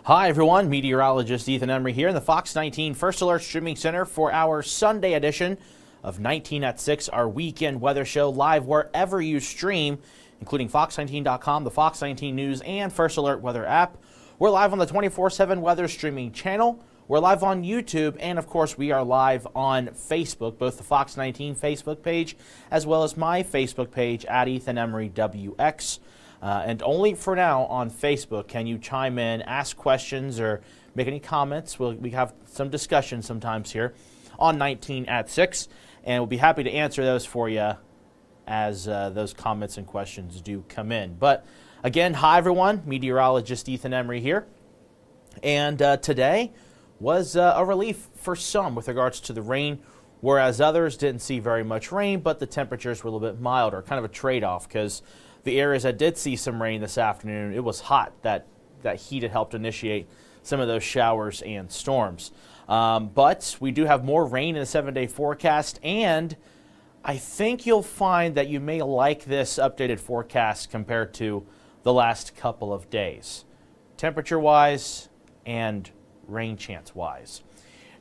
Hi everyone, meteorologist Ethan Emery here in the Fox 19 First Alert Streaming Center for our Sunday edition of 19 at 6, our weekend weather show live wherever you stream, including fox19.com, the Fox 19 News, and First Alert Weather app. We're live on the 24/7 weather streaming channel. We're live on YouTube, and of course we are live on Facebook, both the Fox 19 Facebook page as well as my Facebook page at Ethan Emery WX. And only for now on Facebook can you chime in, ask questions, or make any comments. We have some discussion sometimes here on 19 at 6, and we'll be happy to answer those for you as those comments and questions do come in. But again, hi everyone, meteorologist Ethan Emery here. And today was a relief for some with regards to the rain, whereas others didn't see very much rain, but the temperatures were a little bit milder, kind of a trade-off, because the areas that did see some rain this afternoon, it was hot. That heat had helped initiate some of those showers and storms. But we do have more rain in the 7-day forecast, and I think you'll find that you may like this updated forecast compared to the last couple of days, temperature-wise and rain chance-wise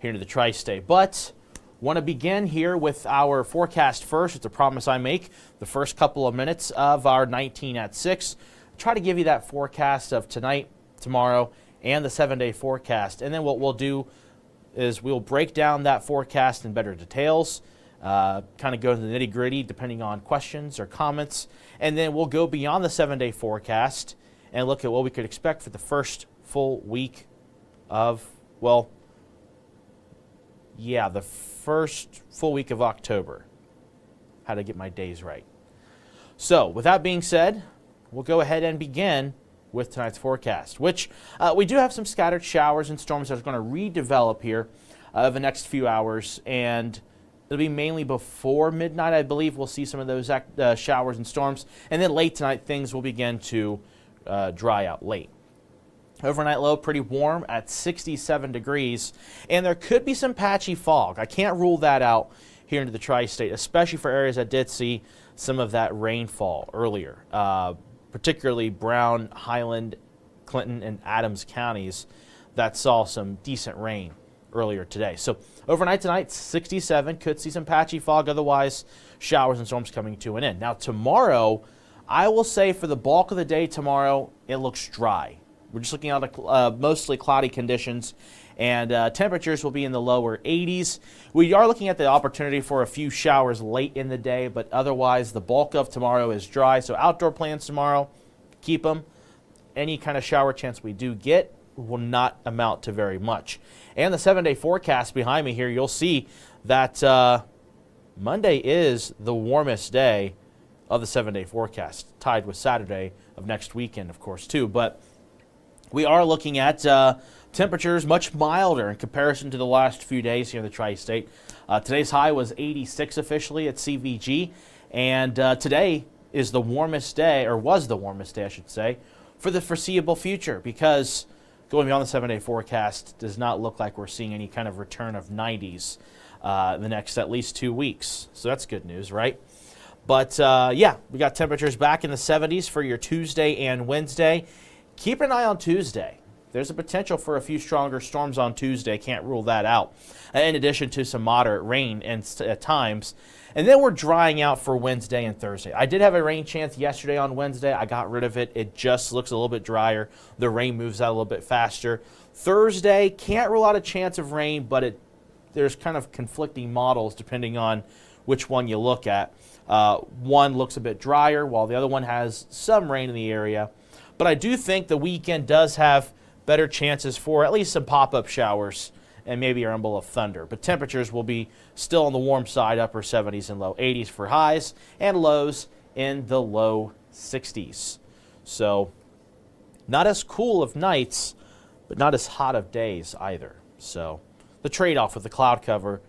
here to the tri-state. But want to begin here with our forecast first. It's a promise I make the first couple of minutes of our 19 at 6. Try to give you that forecast of tonight, tomorrow, and the 7-day forecast. And then what we'll do is we'll break down that forecast in better details, kind of go to the nitty-gritty depending on questions or comments. And then we'll go beyond the 7-day forecast and look at what we could expect for the first full week of, well, yeah, the first full week of October. How to get my days right. So, with that being said, we'll go ahead and begin with tonight's forecast, which we do have some scattered showers and storms that are going to redevelop here over the next few hours, and it'll be mainly before midnight, I believe. We'll see some of those showers and storms, and then late tonight, things will begin to dry out late. Overnight low pretty warm at 67 degrees, and there could be some patchy fog. I can't rule that out here into the tri-state, especially for areas that did see some of that rainfall earlier, particularly Brown, Highland, Clinton, and Adams counties that saw some decent rain earlier today. So overnight tonight, 67, could see some patchy fog, otherwise showers and storms coming to an end. Now tomorrow, I will say for the bulk of the day tomorrow, it looks dry. We're just looking at mostly cloudy conditions, and temperatures will be in the lower 80s. We are looking at the opportunity for a few showers late in the day, but otherwise the bulk of tomorrow is dry. So outdoor plans tomorrow, keep them. Any kind of shower chance we do get will not amount to very much. And the 7-day forecast behind me here, you'll see that Monday is the warmest day of the 7-day forecast, tied with Saturday of next weekend, of course, too. But we are looking at temperatures much milder in comparison to the last few days here in the tri-state. Today's high was 86 officially at CVG, and today is the warmest day, or was the warmest day, I should say, for the foreseeable future, because going beyond the 7-day forecast does not look like we're seeing any kind of return of 90s in the next at least 2 weeks. So that's good news, right? But yeah, we got temperatures back in the 70s for your Tuesday and Wednesday. Keep an eye on Tuesday. There's a potential for a few stronger storms on Tuesday. Can't rule that out. In addition to some moderate rain at times. And then we're drying out for Wednesday and Thursday. I did have a rain chance yesterday on Wednesday. I got rid of it. It just looks a little bit drier. The rain moves out a little bit faster. Thursday, can't rule out a chance of rain, but there's kind of conflicting models depending on which one you look at. One looks a bit drier, while the other one has some rain in the area. But I do think the weekend does have better chances for at least some pop-up showers and maybe a rumble of thunder. But temperatures will be still on the warm side, upper 70s and low 80s for highs, and lows in the low 60s. So not as cool of nights, but not as hot of days either. So the trade-off with the cloud cover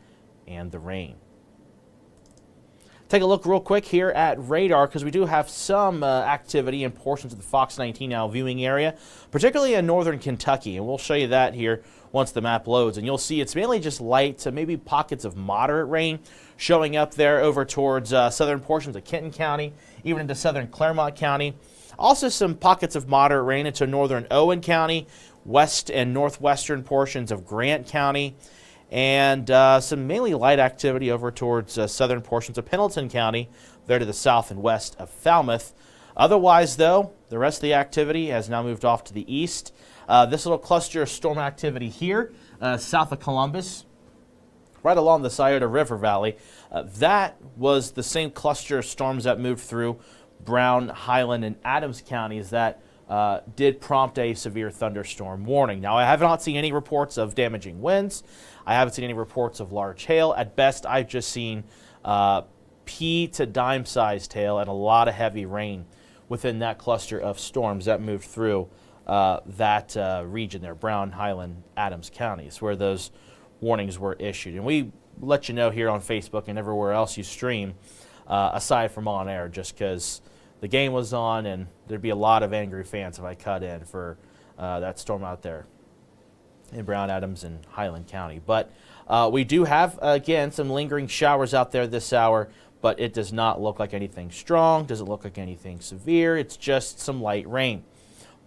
and the rain. Take a look real quick here at radar, because we do have some activity in portions of the Fox 19 now viewing area, particularly in northern Kentucky, and we'll show you that here once the map loads. And you'll see it's mainly just light to maybe pockets of moderate rain showing up there over towards southern portions of Kenton County, even into southern Clermont County. Also some pockets of moderate rain into northern Owen County, west and northwestern portions of Grant County, and some mainly light activity over towards southern portions of Pendleton County, there to the south and west of Falmouth. Otherwise, though, the rest of the activity has now moved off to the east. This little cluster of storm activity here, south of Columbus, right along the Scioto River Valley, that was the same cluster of storms that moved through Brown, Highland, and Adams counties that did prompt a severe thunderstorm warning. Now, I have not seen any reports of damaging winds. I haven't seen any reports of large hail. At best, I've just seen pea to dime-sized hail and a lot of heavy rain within that cluster of storms that moved through that region there, Brown, Highland, Adams counties, where those warnings were issued. And we let you know here on Facebook and everywhere else you stream, aside from on air, just because the game was on and there'd be a lot of angry fans if I cut in for that storm out there in Brown, Adams, and Highland County. But we do have, again, some lingering showers out there this hour, but it does not look like anything strong, doesn't look like anything severe. It's just some light rain.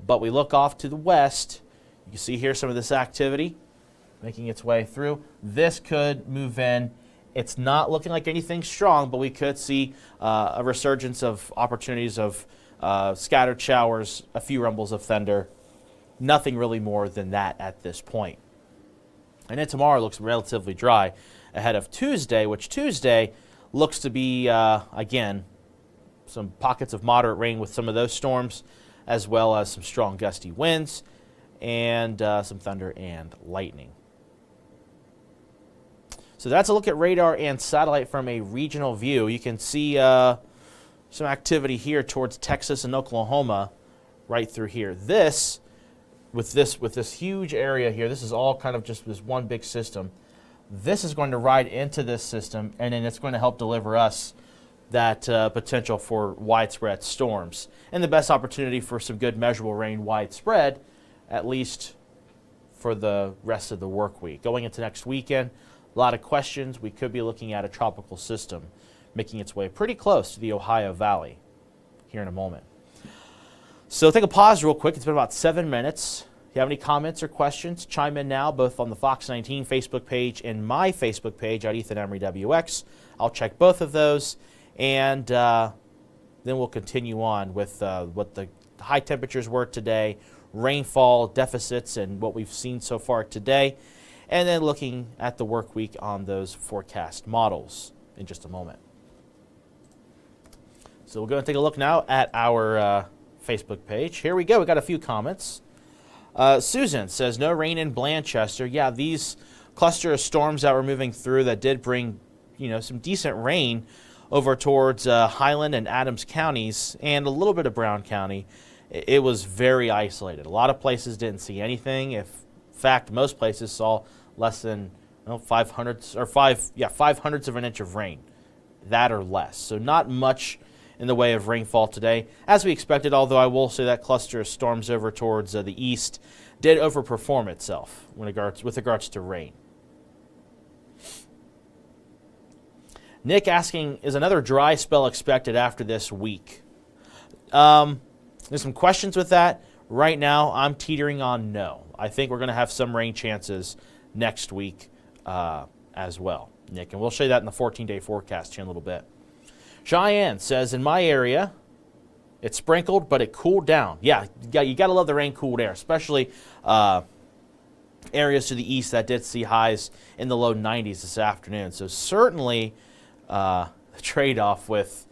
But we look off to the west. You can see here some of this activity making its way through. This could move in. It's not looking like anything strong, but we could see a resurgence of opportunities of scattered showers, a few rumbles of thunder. Nothing really more than that at this point. And then tomorrow looks relatively dry ahead of Tuesday, which Tuesday looks to be, again, some pockets of moderate rain with some of those storms, as well as some strong gusty winds and some thunder and lightning. So that's a look at radar and satellite from a regional view. You can see some activity here towards Texas and Oklahoma right through here. With this huge area here, this is all kind of just this one big system. This is going to ride into this system, and then it's going to help deliver us that potential for widespread storms. And the best opportunity for some good measurable rain widespread, at least for the rest of the work week. Going into next weekend, a lot of questions. We could be looking at a tropical system making its way pretty close to the Ohio Valley here in a moment. So take a pause real quick. It's been about 7 minutes. If you have any comments or questions, chime in now, both on the Fox 19 Facebook page and my Facebook page at Ethan Emery WX. I'll check both of those, and then we'll continue on with what the high temperatures were today, rainfall deficits, and what we've seen so far today, and then looking at the work week on those forecast models in just a moment. So we're going to take a look now at our Facebook page. Here we go. We got a few comments. Susan says, no rain in Blanchester. Yeah, these cluster of storms that were moving through that did bring, some decent rain over towards Highland and Adams counties and a little bit of Brown County. It was very isolated. A lot of places didn't see anything. In fact, most places saw less than 500ths of an inch of rain, that or less. So not much in the way of rainfall today, as we expected, although I will say that cluster of storms over towards the east did overperform itself with regards to rain. Nick asking, is another dry spell expected after this week? There's some questions with that. Right now, I'm teetering on no. I think we're going to have some rain chances next week as well, Nick. And we'll show you that in the 14-day forecast here in a little bit. Cheyenne says, in my area, it sprinkled, but it cooled down. Yeah, you got to love the rain cooled air, especially areas to the east that did see highs in the low 90s this afternoon. So certainly the trade-off with,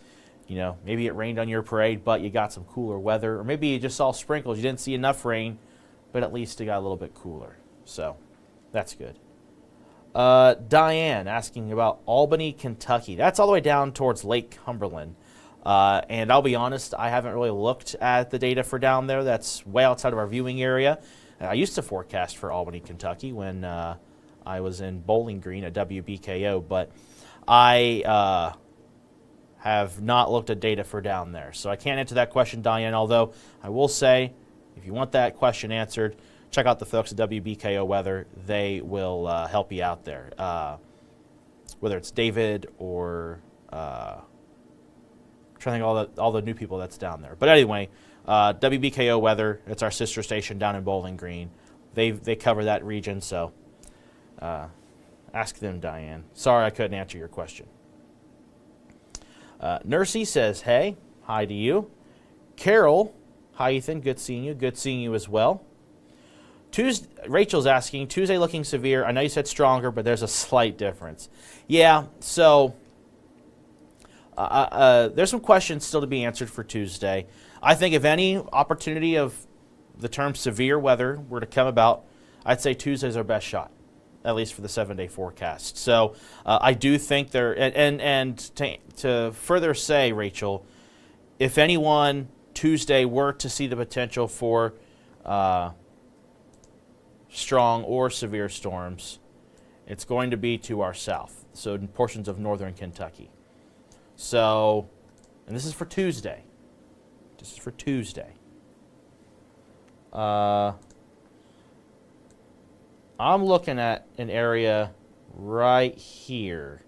maybe it rained on your parade, but you got some cooler weather. Or maybe you just saw sprinkles. You didn't see enough rain, but at least it got a little bit cooler. So that's good. Diane asking about Albany, Kentucky. That's all the way down towards Lake Cumberland. And I'll be honest, I haven't really looked at the data for down there. That's way outside of our viewing area. I used to forecast for Albany, Kentucky when I was in Bowling Green at WBKO, but I have not looked at data for down there. So I can't answer that question, Diane, although I will say, if you want that question answered, check out the folks at WBKO Weather. They will help you out there, whether it's David or I'm trying to think of all the new people that's down there. But anyway, WBKO Weather, it's our sister station down in Bowling Green. They cover that region, so ask them, Diane. Sorry I couldn't answer your question. Nursey says, hey, hi to you. Carol, hi Ethan, good seeing you. Good seeing you as well. Rachel's asking, Tuesday looking severe. I know you said stronger, but there's a slight difference. Yeah, so there's some questions still to be answered for Tuesday. I think if any opportunity of the term severe weather were to come about, I'd say Tuesday's our best shot, at least for the 7-day forecast. So I do think there, and to further say, Rachel, if anyone Tuesday were to see the potential for strong or severe storms, it's going to be to our south, so in portions of northern Kentucky. So, and this is for Tuesday. This is for Tuesday. I'm looking at an area right here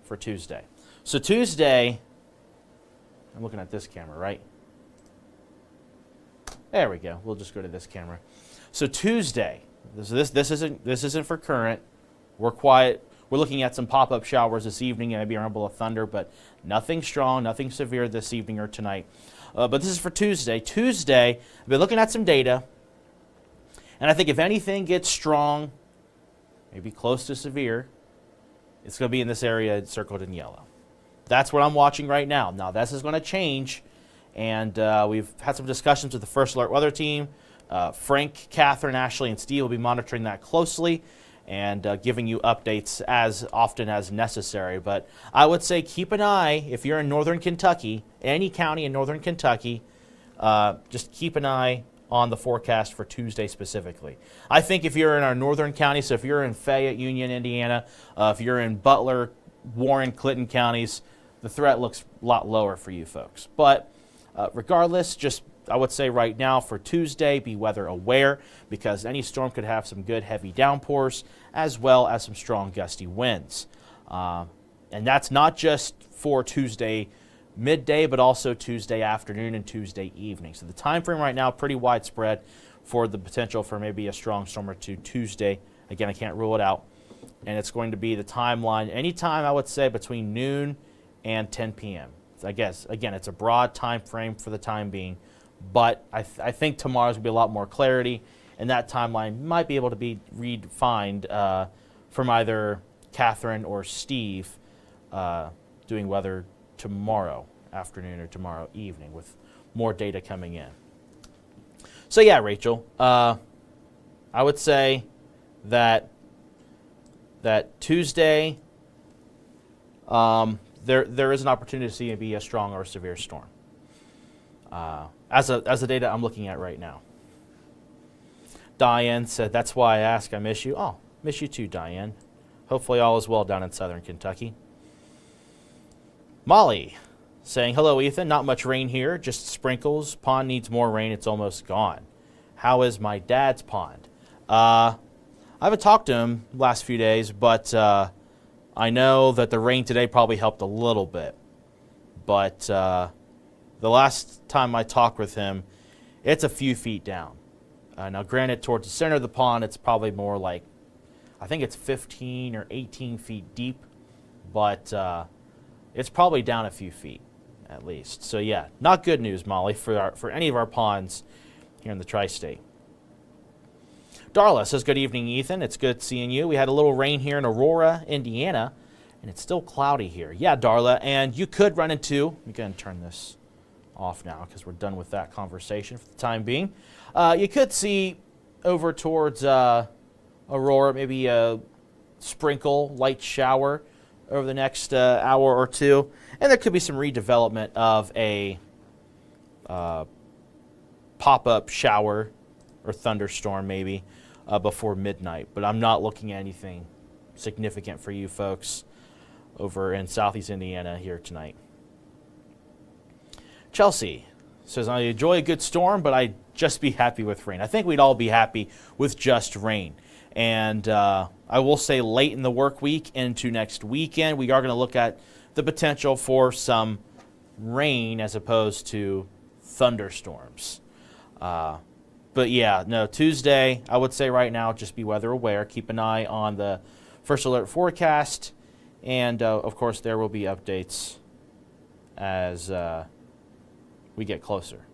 for Tuesday. So Tuesday, I'm looking at this camera, right? There we go. We'll just go to this camera. So Tuesday, this isn't for current. We're quiet. We're looking at some pop-up showers this evening and maybe a rumble of thunder, but nothing strong, nothing severe this evening or tonight. But this is for Tuesday. Tuesday, I've been looking at some data, and I think if anything gets strong, maybe close to severe, it's going to be in this area circled in yellow. That's what I'm watching right now. Now, this is going to change, and we've had some discussions with the First Alert Weather Team. Frank, Catherine, Ashley, and Steve will be monitoring that closely and giving you updates as often as necessary. But I would say keep an eye, if you're in northern Kentucky, any county in northern Kentucky, just keep an eye on the forecast for Tuesday specifically. I think if you're in our northern counties, so if you're in Fayette, Union, Indiana, if you're in Butler, Warren, Clinton counties, the threat looks a lot lower for you folks. But regardless, just I would say right now for Tuesday, be weather aware because any storm could have some good heavy downpours as well as some strong gusty winds. And that's not just for Tuesday midday, but also Tuesday afternoon and Tuesday evening. So the time frame right now pretty widespread for the potential for maybe a strong storm or two Tuesday. Again, I can't rule it out. And it's going to be the timeline anytime I would say between noon and 10 p.m. So I guess, again, it's a broad time frame for the time being. But I think tomorrow's going to be a lot more clarity, and that timeline might be able to be redefined from either Catherine or Steve doing weather tomorrow afternoon or tomorrow evening with more data coming in. So yeah, Rachel, I would say that Tuesday there is an opportunity to see maybe a strong or severe storm. As the data I'm looking at right now. Diane said, that's why I ask, I miss you. Oh, miss you too, Diane. Hopefully all is well down in southern Kentucky. Molly saying, hello, Ethan. Not much rain here, just sprinkles. Pond needs more rain. It's almost gone. How is my dad's pond? I haven't talked to him the last few days, but I know that the rain today probably helped a little bit. But the last time I talked with him, it's a few feet down. Now, granted, towards the center of the pond, it's probably more like, I think it's 15 or 18 feet deep, but it's probably down a few feet at least. So, yeah, not good news, Molly, for any of our ponds here in the tri-state. Darla says, good evening, Ethan. It's good seeing you. We had a little rain here in Aurora, Indiana, and it's still cloudy here. Yeah, Darla, and you could run into, I'm going to turn this off now because we're done with that conversation for the time being. You could see over towards Aurora maybe a sprinkle, light shower over the next hour or two. And there could be some redevelopment of a pop-up shower or thunderstorm maybe before midnight. But I'm not looking at anything significant for you folks over in southeast Indiana here tonight. Chelsea says, I enjoy a good storm, but I'd just be happy with rain. I think we'd all be happy with just rain. And I will say late in the work week into next weekend, we are going to look at the potential for some rain as opposed to thunderstorms. But yeah, no, Tuesday, I would say right now, just be weather aware. Keep an eye on the first alert forecast. And, of course, there will be updates as we get closer.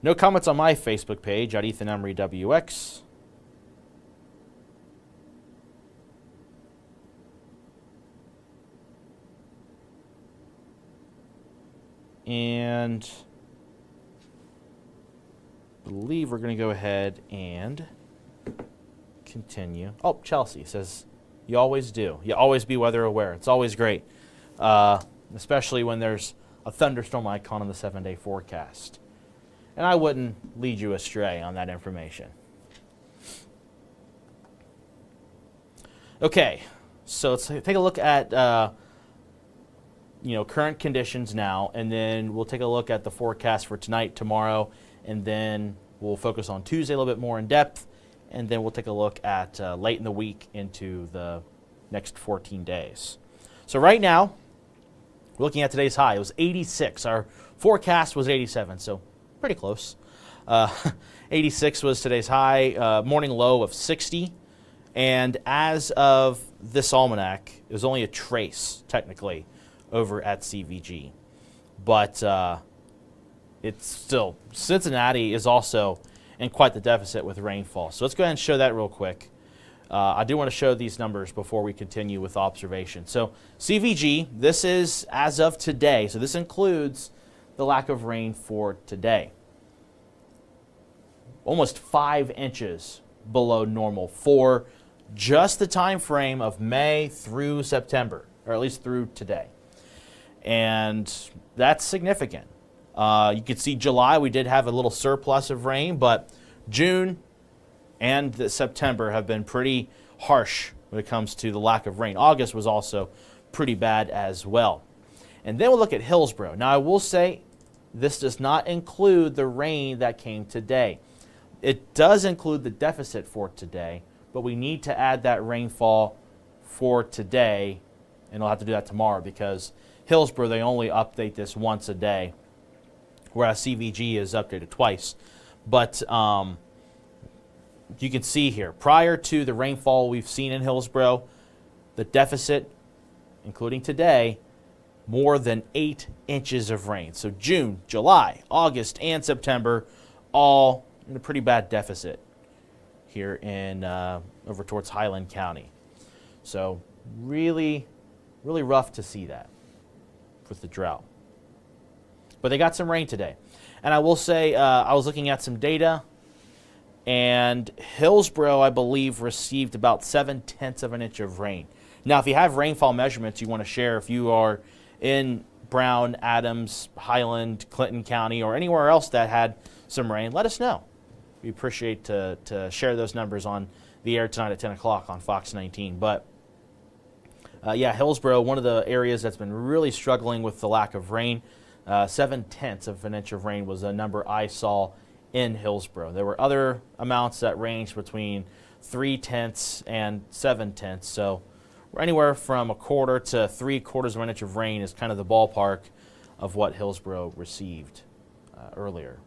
No comments on my Facebook page at Ethan Emery WX. And I believe we're going to go ahead and continue. Oh, Chelsea says, you always do. You always be weather aware. It's always great, especially when there's a thunderstorm icon on the 7-day forecast. And I wouldn't lead you astray on that information. Okay, so let's take a look at current conditions now, and then we'll take a look at the forecast for tonight, tomorrow, and then we'll focus on Tuesday a little bit more in depth, and then we'll take a look at late in the week into the next 14 days. So right now, we're looking at today's high. It was 86. Our forecast was 87, so pretty close. 86 was today's high, morning low of 60, and as of this almanac, it was only a trace, technically, over at CVG. But it's still, Cincinnati is also in quite the deficit with rainfall. So let's go ahead and show that real quick. I do want to show these numbers before we continue with observation. So CVG, this is as of today. So this includes the lack of rain for today. Almost 5 inches below normal for just the time frame of May through September, or at least through today. And that's significant. You can see July, we did have a little surplus of rain, but June and September have been pretty harsh when it comes to the lack of rain. August was also pretty bad as well. And then we'll look at Hillsborough. Now, I will say this does not include the rain that came today. It does include the deficit for today, but we need to add that rainfall for today, and I'll have to do that tomorrow because Hillsborough, they only update this once a day, whereas CVG is updated twice. But you can see here, prior to the rainfall we've seen in Hillsborough, the deficit, including today, more than 8 inches of rain. So June, July, August, and September, all in a pretty bad deficit here in over towards Highland County. So really, really rough to see that with the drought. But they got some rain today. And I will say, I was looking at some data, and Hillsborough, I believe, received about 7/10 of an inch of rain. Now, if you have rainfall measurements you want to share, if you are in Brown, Adams, Highland, Clinton County, or anywhere else that had some rain, let us know. We appreciate to share those numbers on the air tonight at 10 o'clock on Fox 19. But yeah, Hillsborough, one of the areas that's been really struggling with the lack of rain. 7/10 of an inch of rain was a number I saw in Hillsborough. There were other amounts that ranged between 3/10 and 7/10. So anywhere from 1/4 to 3/4 of an inch of rain is kind of the ballpark of what Hillsborough received earlier.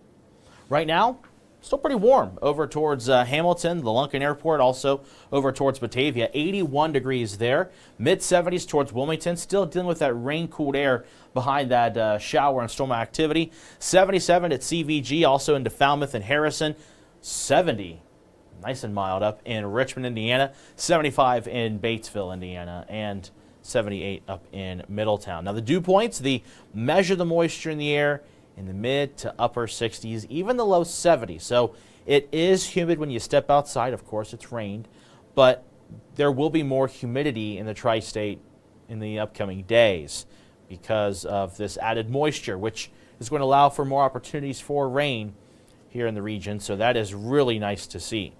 Right now, still pretty warm over towards Hamilton, the Lunken Airport, also over towards Batavia. 81 degrees there. Mid-70s towards Wilmington. Still dealing with that rain-cooled air behind that shower and storm activity. 77 at CVG, also into Falmouth and Harrison. 70, nice and mild, up in Richmond, Indiana. 75 in Batesville, Indiana. And 78 up in Middletown. Now the dew points, the measure the moisture in the air in the mid to upper 60s, even the low 70s. So it is humid when you step outside. Of course, it's rained, but there will be more humidity in the tri-state in the upcoming days because of this added moisture, which is going to allow for more opportunities for rain here in the region. So that is really nice to see.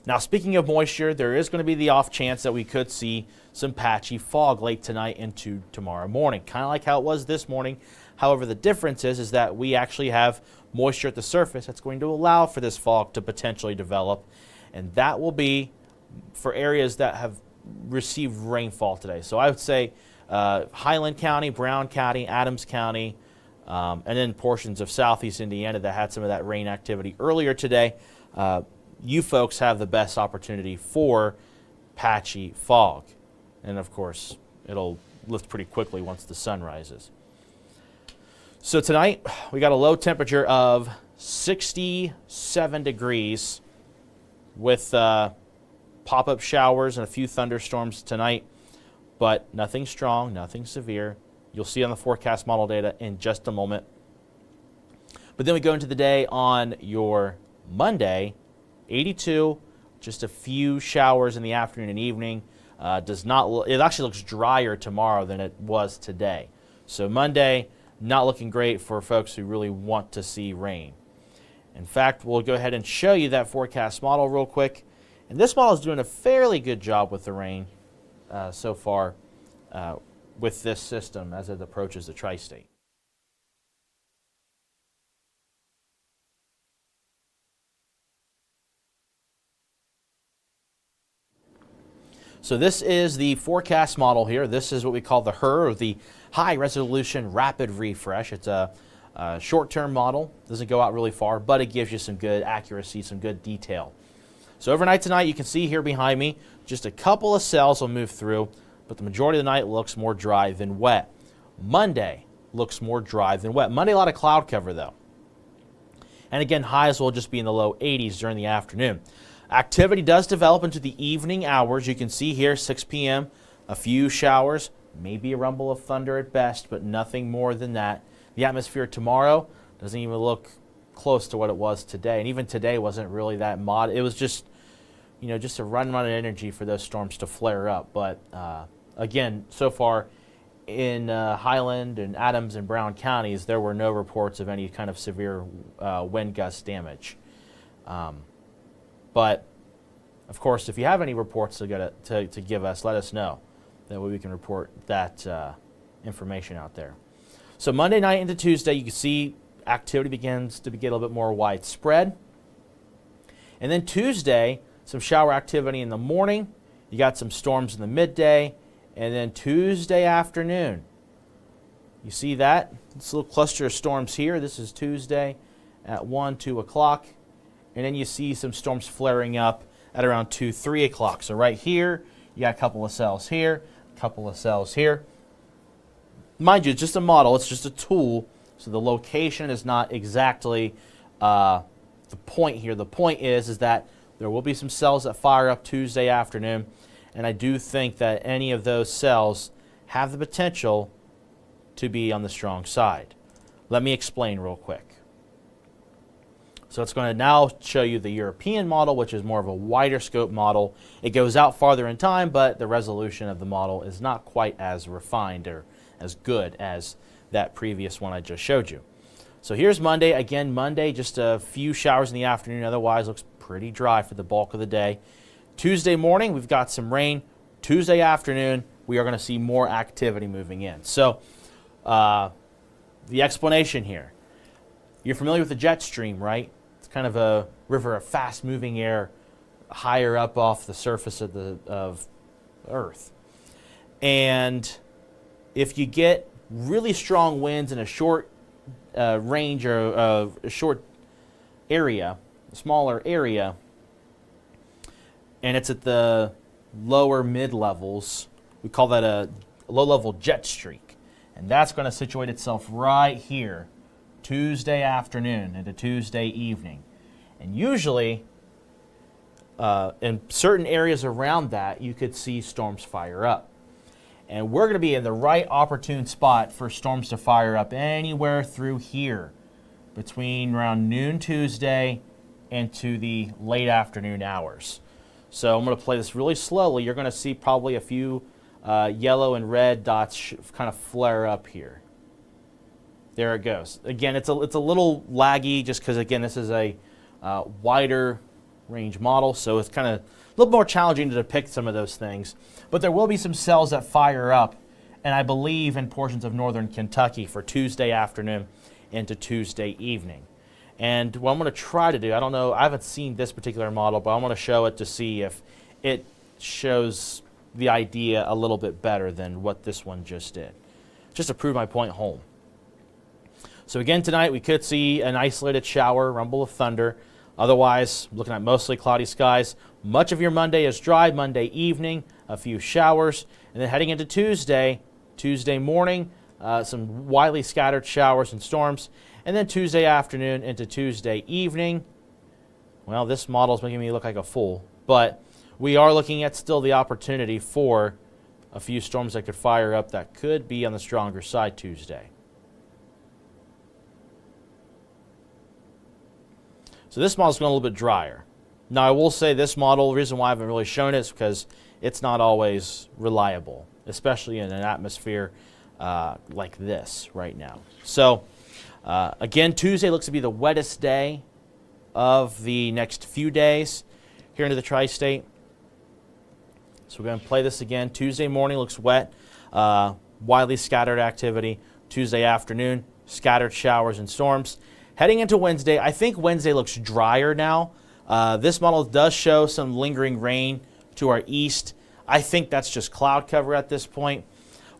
Now, speaking of moisture, there is going to be the off chance that we could see some patchy fog late tonight into tomorrow morning, kind of like how it was this morning. However, the difference is that we actually have moisture at the surface that's going to allow for this fog to potentially develop, and that will be for areas that have received rainfall today. So I would say Highland County, Brown County, Adams County, and then portions of southeast Indiana that had some of that rain activity earlier today. You folks have the best opportunity for patchy fog. And of course, it'll lift pretty quickly once the sun rises. So tonight, we got a low temperature of 67 degrees with pop-up showers and a few thunderstorms tonight, but nothing strong, nothing severe. You'll see on the forecast model data in just a moment. But then we go into the day on your Monday, 82, just a few showers in the afternoon and evening. It actually looks drier tomorrow than it was today. So Monday, not looking great for folks who really want to see rain. In fact, we'll go ahead and show you that forecast model real quick. And this model is doing a fairly good job with the rain so far with this system as it approaches the tri-state. So this is the forecast model here. This is what we call the HRR, or the High Resolution Rapid Refresh. It's a short-term model. Doesn't go out really far, but it gives you some good accuracy, some good detail. So overnight tonight, you can see here behind me, just a couple of cells will move through, but the majority of the night looks more dry than wet. Monday looks more dry than wet. Monday, a lot of cloud cover, though. And again, highs will just be in the low 80s during the afternoon. Activity does develop into the evening hours. You can see here, 6 p.m., a few showers, maybe a rumble of thunder at best, but nothing more than that. The atmosphere tomorrow doesn't even look close to what it was today. And even today wasn't really that it was just, just a run of energy for those storms to flare up. But again, so far in Highland and Adams and Brown counties, there were no reports of any kind of severe wind gust damage. But, of course, if you have any reports to give us, let us know. That way we can report that information out there. So Monday night into Tuesday, you can see activity begins to get a little bit more widespread. And then Tuesday, some shower activity in the morning. You got some storms in the midday. And then Tuesday afternoon, you see that? This little cluster of storms here. This is Tuesday at 1, 2 o'clock. And then you see some storms flaring up at around 2, 3 o'clock. So right here, you got a couple of cells here, a couple of cells here. Mind you, it's just a model. It's just a tool. So the location is not exactly the point here. The point is that there will be some cells that fire up Tuesday afternoon. And I do think that any of those cells have the potential to be on the strong side. Let me explain real quick. So it's going to now show you the European model, which is more of a wider scope model. It goes out farther in time, but the resolution of the model is not quite as refined or as good as that previous one I just showed you. So here's Monday. Again, Monday, just a few showers in the afternoon. Otherwise, looks pretty dry for the bulk of the day. Tuesday morning, we've got some rain. Tuesday afternoon, we are going to see more activity moving in. So the explanation here. You're familiar with the jet stream, right? It's kind of a river of fast-moving air higher up off the surface of Earth. And if you get really strong winds in a short range or a short area, a smaller area, and it's at the lower mid-levels, we call that a low-level jet streak. And that's going to situate itself right here, Tuesday afternoon into Tuesday evening. And usually, in certain areas around that, you could see storms fire up. And we're going to be in the right opportune spot for storms to fire up anywhere through here between around noon Tuesday and to the late afternoon hours. So I'm going to play this really slowly. You're going to see probably a few yellow and red dots kind of flare up here. There it goes. Again, it's a little laggy just because, again, this is a wider range model, so it's kind of a little more challenging to depict some of those things. But there will be some cells that fire up, and I believe in portions of northern Kentucky for Tuesday afternoon into Tuesday evening. And what I'm going to try to do, I don't know, I haven't seen this particular model, but I'm going to show it to see if it shows the idea a little bit better than what this one just did, just to prove my point home. So again, tonight we could see an isolated shower, rumble of thunder. Otherwise, looking at mostly cloudy skies. Much of your Monday is dry. Monday evening, a few showers. And then heading into Tuesday morning, some widely scattered showers and storms. And then Tuesday afternoon into Tuesday evening. Well, this model is making me look like a fool. But we are looking at still the opportunity for a few storms that could fire up that could be on the stronger side Tuesday. So this model is going a little bit drier. Now I will say this model, the reason why I haven't really shown it is because it's not always reliable, especially in an atmosphere like this right now. So again, Tuesday looks to be the wettest day of the next few days here into the tri-state. So we're going to play this again. Tuesday morning looks wet, widely scattered activity. Tuesday afternoon, scattered showers and storms. Heading into Wednesday, I think Wednesday looks drier now. This model does show some lingering rain to our east. I think that's just cloud cover at this point.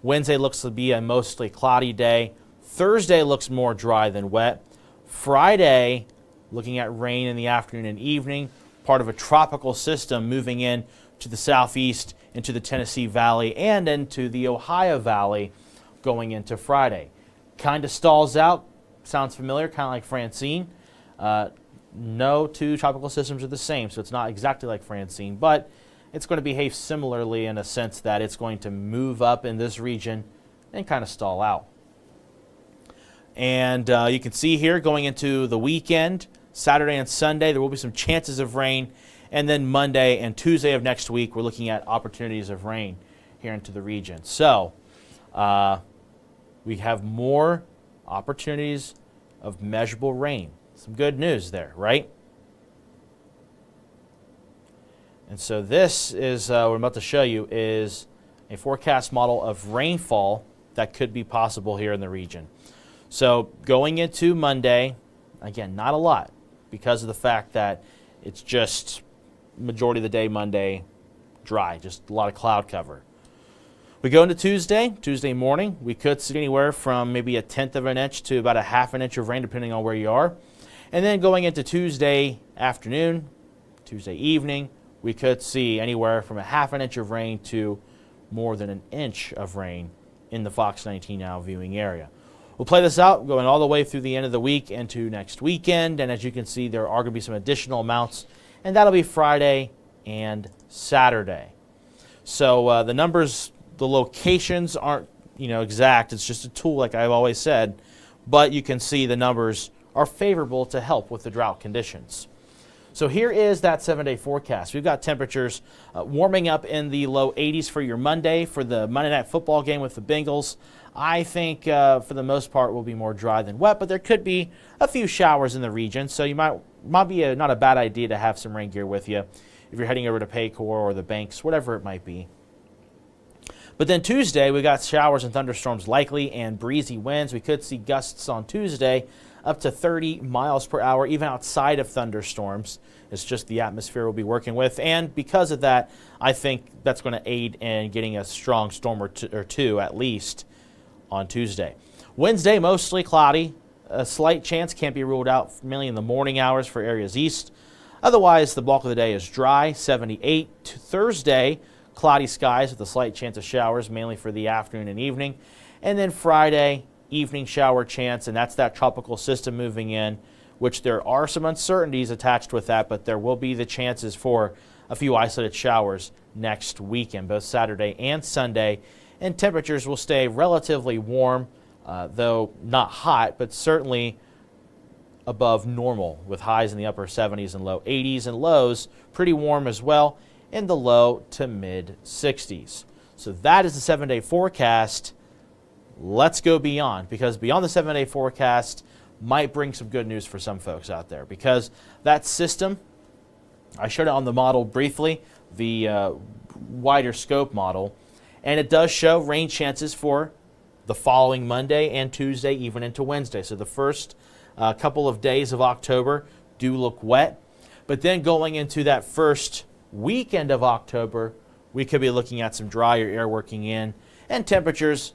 Wednesday looks to be a mostly cloudy day. Thursday looks more dry than wet. Friday, looking at rain in the afternoon and evening, part of a tropical system moving in to the southeast, into the Tennessee Valley, and into the Ohio Valley going into Friday. Kind of stalls out. Sounds familiar, kind of like Francine. No two tropical systems are the same, so it's not exactly like Francine, but it's going to behave similarly in a sense that it's going to move up in this region and kind of stall out. And you can see here going into the weekend, Saturday and Sunday, there will be some chances of rain. And then Monday and Tuesday of next week, we're looking at opportunities of rain here into the region. So we have more opportunities of measurable rain. Some good news there, right? And so this is, what I'm about to show you, is a forecast model of rainfall that could be possible here in the region. So going into Monday, again, not a lot because of the fact that it's just majority of the day Monday dry, just a lot of cloud cover. We go into Tuesday morning, we could see anywhere from maybe 1/10 of an inch to about 1/2 an inch of rain depending on where you are. And then going into Tuesday afternoon, Tuesday evening, we could see anywhere from 1/2 an inch of rain to more than 1 inch of rain in the Fox 19 Now viewing area. We'll play this out going all the way through the end of the week into next weekend. And as you can see, there are going to be some additional amounts, and that'll be Friday and Saturday. So the numbers, the locations aren't exact. It's just a tool, like I've always said. But you can see the numbers are favorable to help with the drought conditions. So here is that 7-day forecast. We've got temperatures warming up in the low 80s for your Monday for the Monday Night Football game with the Bengals. I think for the most part will be more dry than wet, but there could be a few showers in the region. So you might be not a bad idea to have some rain gear with you if you're heading over to Paycor or the Banks, whatever it might be. But then Tuesday, we got showers and thunderstorms likely and breezy winds. We could see gusts on Tuesday up to 30 miles per hour, even outside of thunderstorms. It's just the atmosphere we'll be working with. And because of that, I think that's going to aid in getting a strong storm or two at least on Tuesday. Wednesday, mostly cloudy. A slight chance can't be ruled out, mainly in the morning hours for areas east. Otherwise, the bulk of the day is dry, 78. Thursday, cloudy skies with a slight chance of showers, mainly for the afternoon and evening. And then Friday, evening shower chance, and that's that tropical system moving in, which there are some uncertainties attached with that, but there will be the chances for a few isolated showers next weekend, both Saturday and Sunday. And temperatures will stay relatively warm, though not hot, but certainly above normal, with highs in the upper 70s and low 80s, and lows pretty warm as well in the low to mid 60s. So that is the 7-day forecast. Let's go beyond, because beyond the 7-day forecast might bring some good news for some folks out there, because that system, I showed it on the model briefly, the wider scope model, and it does show rain chances for the following Monday and Tuesday, even into Wednesday. So the first couple of days of October do look wet, but then going into that first weekend of October, we could be looking at some drier air working in, and temperatures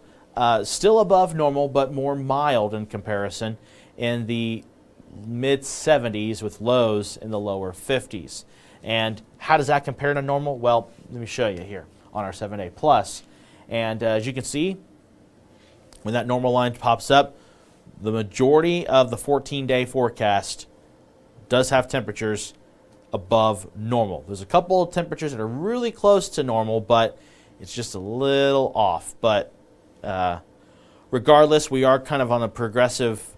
still above normal, but more mild in comparison, in the mid-70s with lows in the lower 50s. And how does that compare to normal? Well, let me show you here on our 7-day plus. And as you can see, when that normal line pops up, the majority of the 14-day forecast does have temperatures above normal. There's a couple of temperatures that are really close to normal, but it's just a little off. But regardless, we are kind of on a progressive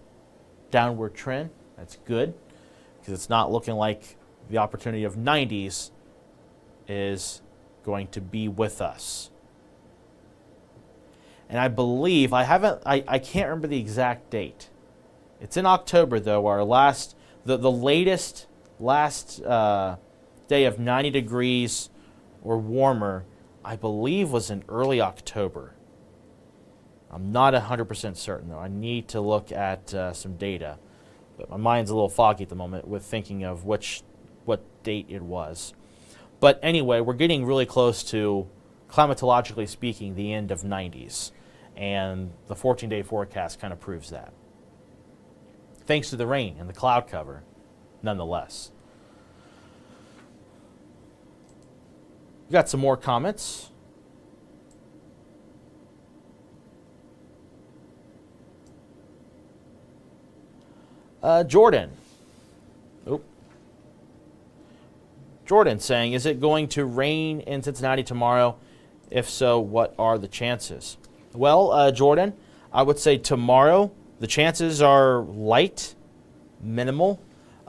downward trend. That's good, because it's not looking like the opportunity of 90s is going to be with us. And I believe, I can't remember the exact date. It's in October, though. Our the latest day of 90 degrees or warmer, I believe, was in early October. I'm not 100% certain, though. I need to look at some data. But my mind's a little foggy at the moment with thinking of what date it was. But anyway, we're getting really close to, climatologically speaking, the end of 90s. And the 14-day forecast kind of proves that. Thanks to the rain and the cloud cover, nonetheless. We got some more comments. Jordan. Jordan saying, is it going to rain in Cincinnati tomorrow? If so, what are the chances? Well, Jordan, I would say tomorrow the chances are light, minimal.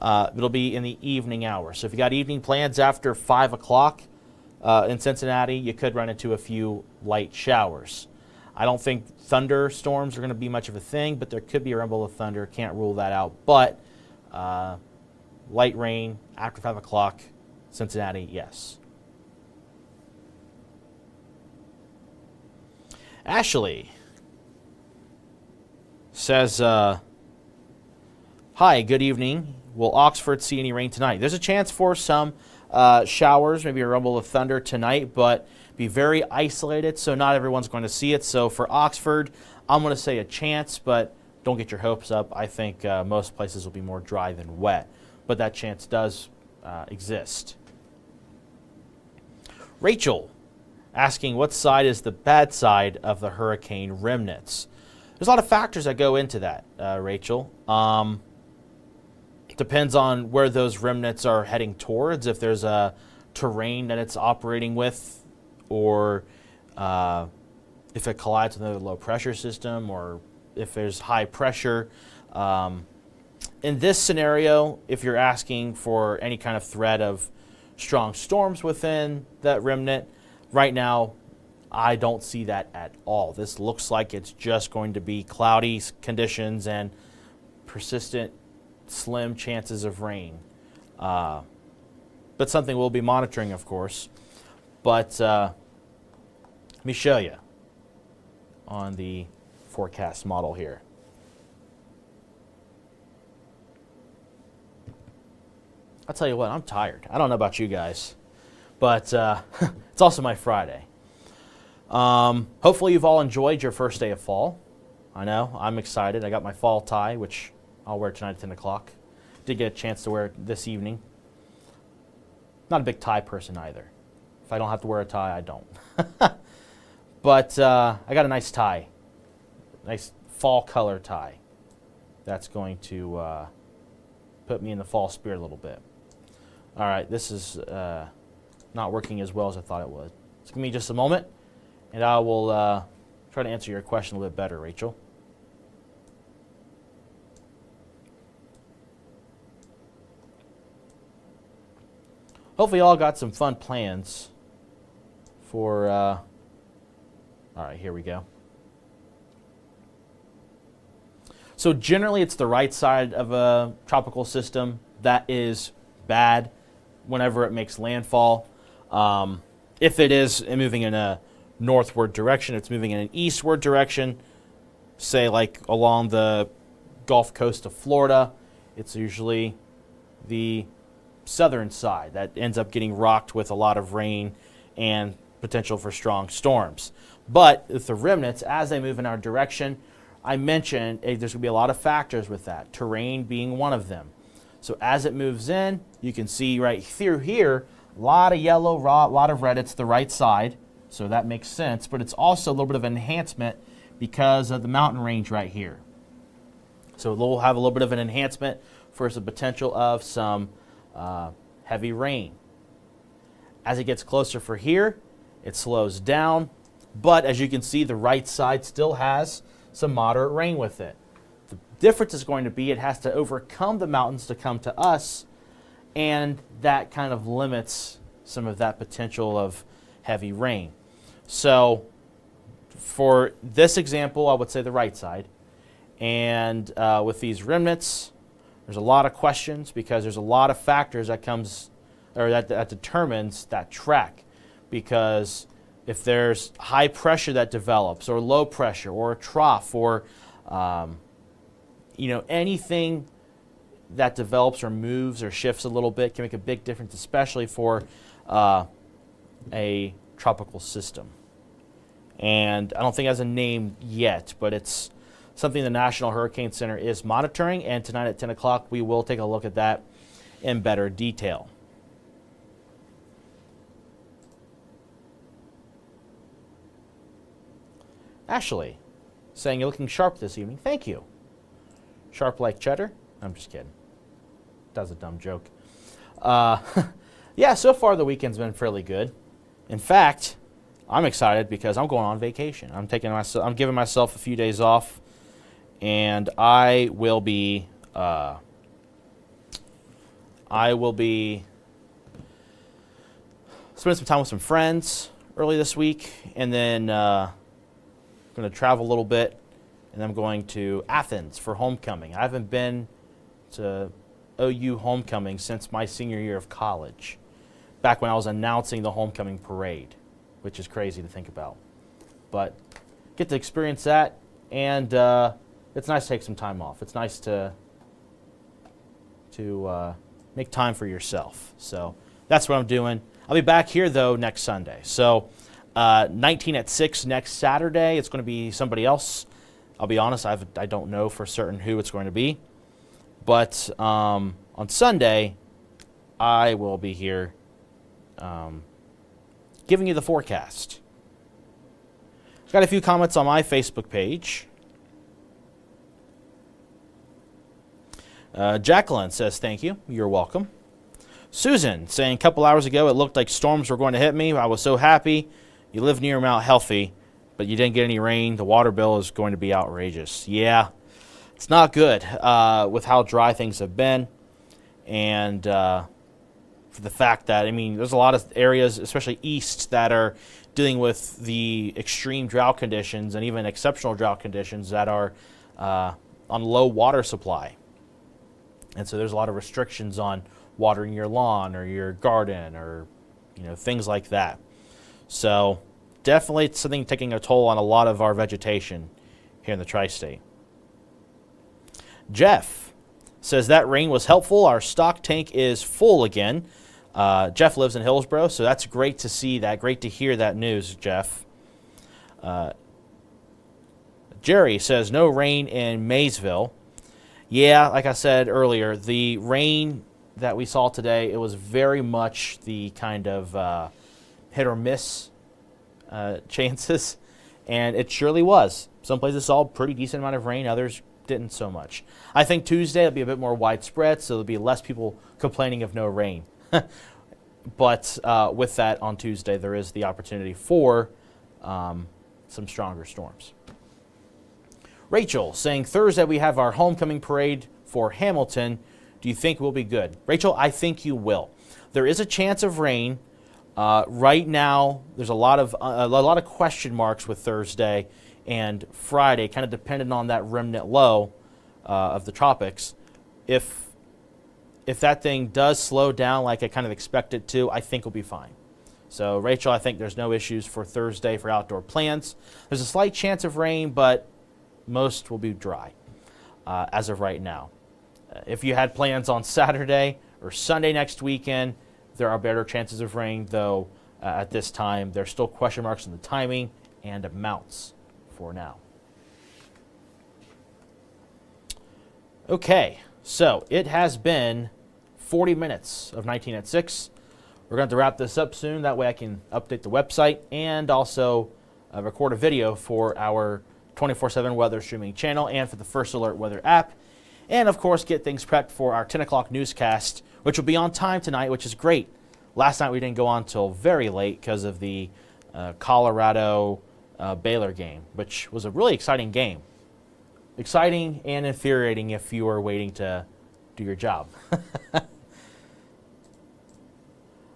It'll be in the evening hours. So if you got evening plans after 5 o'clock in Cincinnati, you could run into a few light showers. I don't think thunderstorms are going to be much of a thing, but there could be a rumble of thunder. Can't rule that out. But light rain after 5 o'clock, Cincinnati, yes. Ashley says, hi, good evening. Will Oxford see any rain tonight? There's a chance for some showers, maybe a rumble of thunder tonight, but be very isolated, so not everyone's going to see it. So for Oxford, I'm going to say a chance, but don't get your hopes up. I think most places will be more dry than wet, but that chance does exist. Rachel asking, what side is the bad side of the hurricane remnants? There's a lot of factors that go into that, Rachel. It depends on where those remnants are heading towards, if there's a terrain that it's operating with, or if it collides with another low pressure system, or if there's high pressure. In this scenario, if you're asking for any kind of threat of strong storms within that remnant, right now, I don't see that at all. This looks like it's just going to be cloudy conditions and persistent, slim chances of rain. But something we'll be monitoring, of course. But let me show you on the forecast model here. I'll tell you what, I'm tired. I don't know about you guys, but it's also my Friday. Hopefully you've all enjoyed your first day of fall. I know, I'm excited. I got my fall tie, which I'll wear tonight at 10 o'clock. Did get a chance to wear it this evening. Not a big tie person either. If I don't have to wear a tie, I don't. But I got a nice tie. Nice fall color tie. That's going to put me in the fall spirit a little bit. All right, this is not working as well as I thought it would. So give me just a moment, and I will try to answer your question a little bit better, Rachel. Hopefully you all got some fun plans for, all right, here we go. So generally it's the right side of a tropical system that is bad whenever it makes landfall. If it is moving in a northward direction, it's moving in an eastward direction, say like along the Gulf Coast of Florida, it's usually the southern side that ends up getting rocked with a lot of rain and potential for strong storms. But with the remnants, as they move in our direction, I mentioned there's going to be a lot of factors with that, terrain being one of them. So as it moves in, you can see right through here, a lot of yellow, a lot of red. It's the right side, so that makes sense. But it's also a little bit of an enhancement because of the mountain range right here. So we'll have a little bit of an enhancement for the potential of some heavy rain. As it gets closer for here, it slows down. But as you can see, the right side still has some moderate rain with it. The difference is going to be it has to overcome the mountains to come to us, and that kind of limits some of that potential of heavy rain. So for this example, I would say the right side. And with these remnants, there's a lot of questions because there's a lot of factors that that determines that track. Because if there's high pressure that develops, or low pressure, or a trough, or anything that develops or moves or shifts a little bit can make a big difference, especially for a tropical system. And I don't think it has a name yet, but it's something the National Hurricane Center is monitoring, and tonight at 10 o'clock we will take a look at that in better detail. Ashley, saying you're looking sharp this evening. Thank you. Sharp like cheddar? I'm just kidding. That was a dumb joke. Yeah, so far the weekend's been fairly good. In fact, I'm excited because I'm going on vacation. I'm giving myself a few days off, and I will be spending some time with some friends early this week, and then going to travel a little bit, and I'm going to Athens for homecoming. I haven't been to OU homecoming since my senior year of college, back when I was announcing the homecoming parade, which is crazy to think about. But get to experience that, and it's nice to take some time off. It's nice to make time for yourself. So that's what I'm doing. I'll be back here, though, next Sunday. So 19atSIX next Saturday. It's going to be somebody else. I'll be honest, I don't know for certain who it's going to be. But on Sunday, I will be here giving you the forecast. I've got a few comments on my Facebook page. Jacqueline says, thank you. You're welcome. Susan saying, a couple hours ago, it looked like storms were going to hit me. I was so happy. You live near Mount Healthy, but you didn't get any rain. The water bill is going to be outrageous. Yeah, it's not good with how dry things have been. And for the fact that, there's a lot of areas, especially east, that are dealing with the extreme drought conditions and even exceptional drought conditions that are on low water supply. And so there's a lot of restrictions on watering your lawn or your garden or things like that. So definitely it's something taking a toll on a lot of our vegetation here in the tri-state. Jeff says that rain was helpful. Our stock tank is full again. Jeff lives in Hillsborough, so that's great to see that. Great to hear that news, Jeff. Jerry says no rain in Maysville. Yeah, like I said earlier, the rain that we saw today, it was very much the kind of hit or miss chances, and it surely was. Some places saw a pretty decent amount of rain, others didn't so much. I think Tuesday will be a bit more widespread, so there'll be less people complaining of no rain. But with that, on Tuesday, there is the opportunity for some stronger storms. Rachel saying, Thursday we have our homecoming parade for Hamilton. Do you think we'll be good? Rachel, I think you will. There is a chance of rain. Right now, there's a lot of question marks with Thursday and Friday, kind of dependent on that remnant low of the tropics. If that thing does slow down like I kind of expect it to, I think we'll be fine. So, Rachel, I think there's no issues for Thursday for outdoor plans. There's a slight chance of rain, but most will be dry as of right now. If you had plans on Saturday or Sunday next weekend, there are better chances of rain, though at this time. There's still question marks on the timing and amounts for now. Okay, so it has been 40 minutes of 19atSIX. We're going to wrap this up soon. That way I can update the website and also record a video for our 24/7 weather streaming channel and for the First Alert Weather app. And, of course, get things prepped for our 10 o'clock newscast, which will be on time tonight, which is great. Last night we didn't go on until very late because of the Colorado Baylor game, which was a really exciting game. Exciting and infuriating if you were waiting to do your job.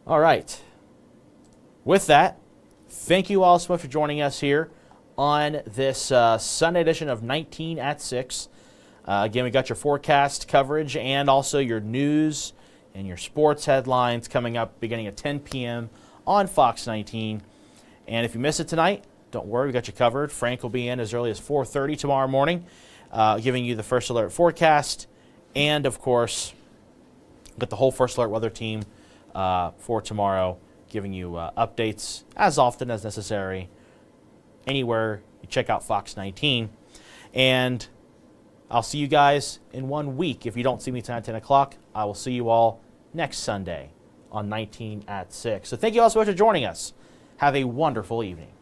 All right. With that, thank you all so much for joining us here on this Sunday edition of 19atSIX. Again, we got your forecast coverage and also your news and your sports headlines coming up beginning at 10 p.m. on Fox 19. And if you miss it tonight, don't worry, we got you covered. Frank will be in as early as 4:30 tomorrow morning, giving you the First Alert forecast. And, of course, got the whole First Alert weather team for tomorrow, giving you updates as often as necessary anywhere you check out Fox 19. And I'll see you guys in 1 week. If you don't see me tonight at 10 o'clock, I will see you all next Sunday on 19atSIX. So thank you all so much for joining us. Have a wonderful evening.